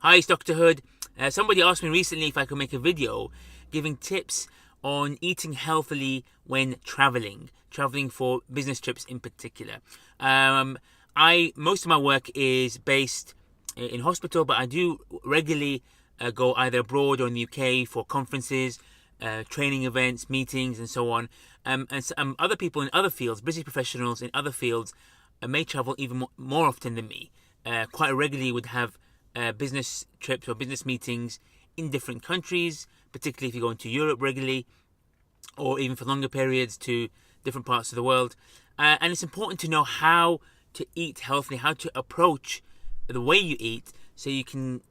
Hi, it's Dr. Hood. Somebody asked me recently if I could make a video giving tips on eating healthily when traveling for business trips in particular. Most of my work is based in hospital, but I do regularly go either abroad or in the UK for conferences, training events, meetings, and so on. Other people in other fields, busy professionals in other fields, may travel even more often than me. Quite regularly would have business trips or business meetings in different countries, particularly if you go into Europe regularly, or even for longer periods to different parts of the world. And it's important to know how to eat healthily, how to approach the way you eat, so you can,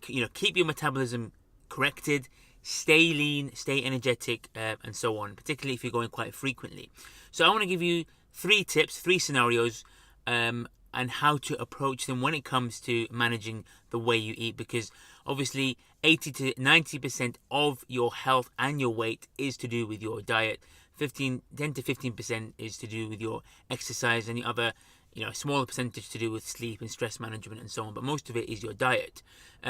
keep your metabolism corrected, stay lean, stay energetic, and so on. Particularly if you're going quite frequently. So I want to give you 3 tips, 3 scenarios, and how to approach them when it comes to managing the way you eat, because obviously 80 to 90% of your health and your weight is to do with your diet. 10 to 15% is to do with your exercise, and the other, smaller percentage to do with sleep and stress management and so on. But most of it is your diet.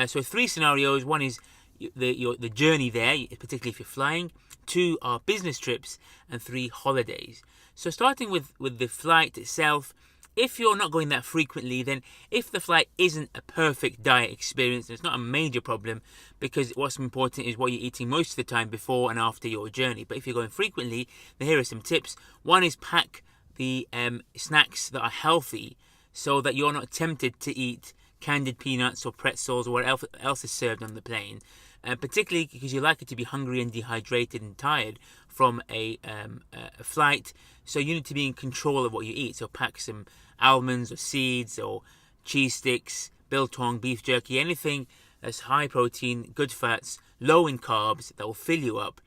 So 3 scenarios. One is the journey there, particularly if you're flying. 2 are business trips, and 3 holidays. So starting with the flight itself. If you're not going that frequently, then if the flight isn't a perfect diet experience, then it's not a major problem, because what's important is what you're eating most of the time before and after your journey. But if you're going frequently, then here are some tips. One is pack the snacks that are healthy, so that you're not tempted to eat candied peanuts or pretzels or whatever else is served on the plane. Particularly because you're likely to be hungry and dehydrated and tired from a flight. So you need to be in control of what you eat. So pack some almonds or seeds or cheese sticks, biltong, beef jerky, anything that's high protein, good fats, low in carbs, that will fill you up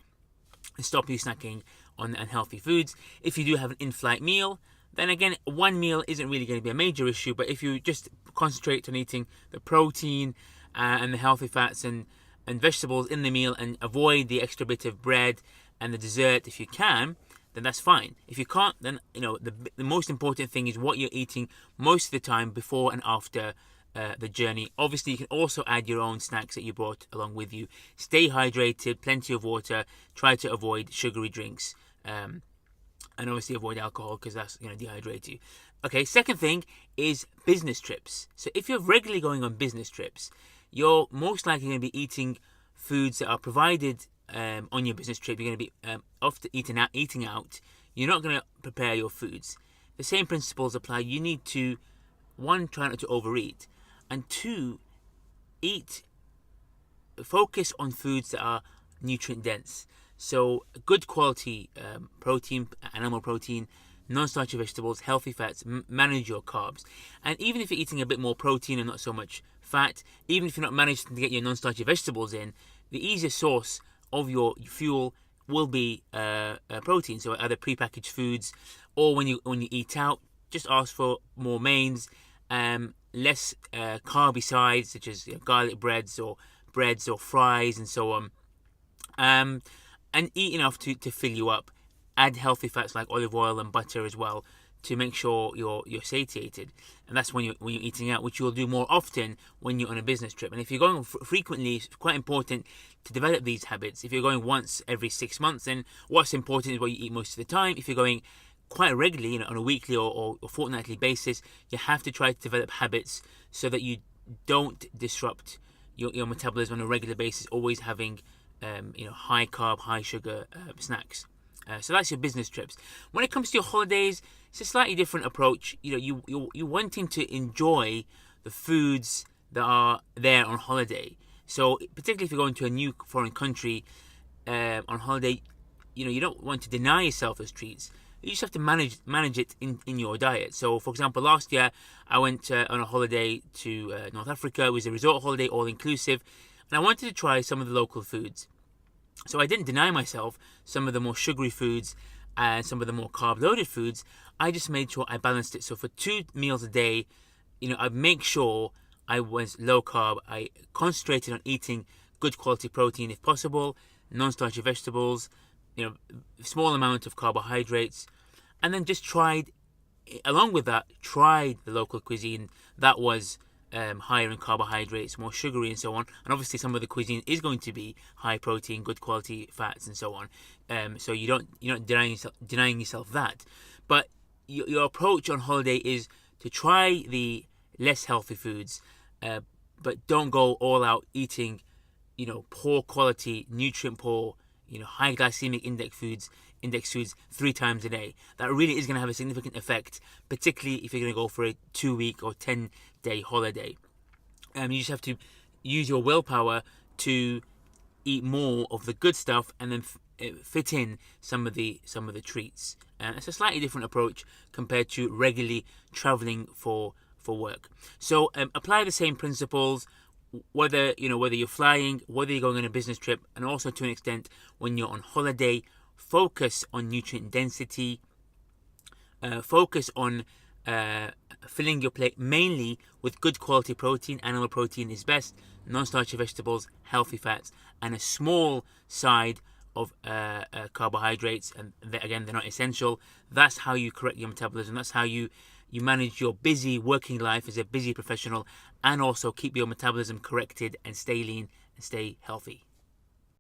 and stop you snacking on unhealthy foods. If you do have an in-flight meal, then again, one meal isn't really going to be a major issue. But if you just concentrate on eating the protein and the healthy fats and vegetables in the meal, and avoid the extra bit of bread and the dessert if you can, then that's fine. If you can't, then the most important thing is what you're eating most of the time before and after the journey. Obviously, you can also add your own snacks that you brought along with you. Stay hydrated, plenty of water. Try to avoid sugary drinks, and obviously avoid alcohol, because that's going to dehydrate you. Okay, second thing is business trips. So if you're regularly going on business trips, you're most likely going to be eating foods that are provided on your business trip. You're going to be often eating out. You're not going to prepare your foods. The same principles apply. You need to, 1, try not to overeat, and 2, focus on foods that are nutrient dense. So good quality protein, animal protein, non-starchy vegetables, healthy fats. Manage your carbs. And even if you're eating a bit more protein and not so much fat, even if you're not managing to get your non-starchy vegetables in, the easiest source of your fuel will be protein. So either prepackaged foods, or when you eat out, just ask for more mains, less carby sides, such as garlic breads or fries and so on, and eat enough to fill you up. Add healthy fats like olive oil and butter as well, to make sure you're satiated. And that's when you're eating out, which you'll do more often when you're on a business trip. And if you're going frequently, it's quite important to develop these habits. If you're going once every 6 months, then what's important is what you eat most of the time. If you're going quite regularly, on a weekly or fortnightly basis, you have to try to develop habits so that you don't disrupt your metabolism on a regular basis, always having high carb, high sugar snacks. So that's your business trips. When it comes to your holidays, it's a slightly different approach. You're wanting to enjoy the foods that are there on holiday. So particularly if you're going to a new foreign country on holiday, you don't want to deny yourself those treats. You just have to manage it in your diet. So, for example, last year I went on a holiday to North Africa. It was a resort holiday, all inclusive, and I wanted to try some of the local foods. So I didn't deny myself some of the more sugary foods and some of the more carb-loaded foods. I just made sure I balanced it. So for 2 meals a day, I'd make sure I was low carb. I concentrated on eating good quality protein if possible, non-starchy vegetables, small amount of carbohydrates, and then just tried the local cuisine that was higher in carbohydrates, more sugary, and so on. And obviously, some of the cuisine is going to be high protein, good quality fats, and so on. So you're not denying yourself that. But your approach on holiday is to try the less healthy foods, but don't go all out eating, poor quality, nutrient poor, high glycemic index foods 3 times a day. That really is going to have a significant effect, particularly if you're going to go for a 2-week or 10-day holiday. You just have to use your willpower to eat more of the good stuff and then fit in some of the treats. It's a slightly different approach compared to regularly traveling for work. So apply the same principles whether you're flying, whether you're going on a business trip, and also to an extent when you're on holiday. Focus on nutrient density. Focus on filling your plate mainly with good quality protein. Animal protein is best. Non-starchy vegetables, healthy fats, and a small side of carbohydrates. And again, they're not essential. That's how you correct your metabolism. That's how you manage your busy working life as a busy professional, and also keep your metabolism corrected and stay lean and stay healthy.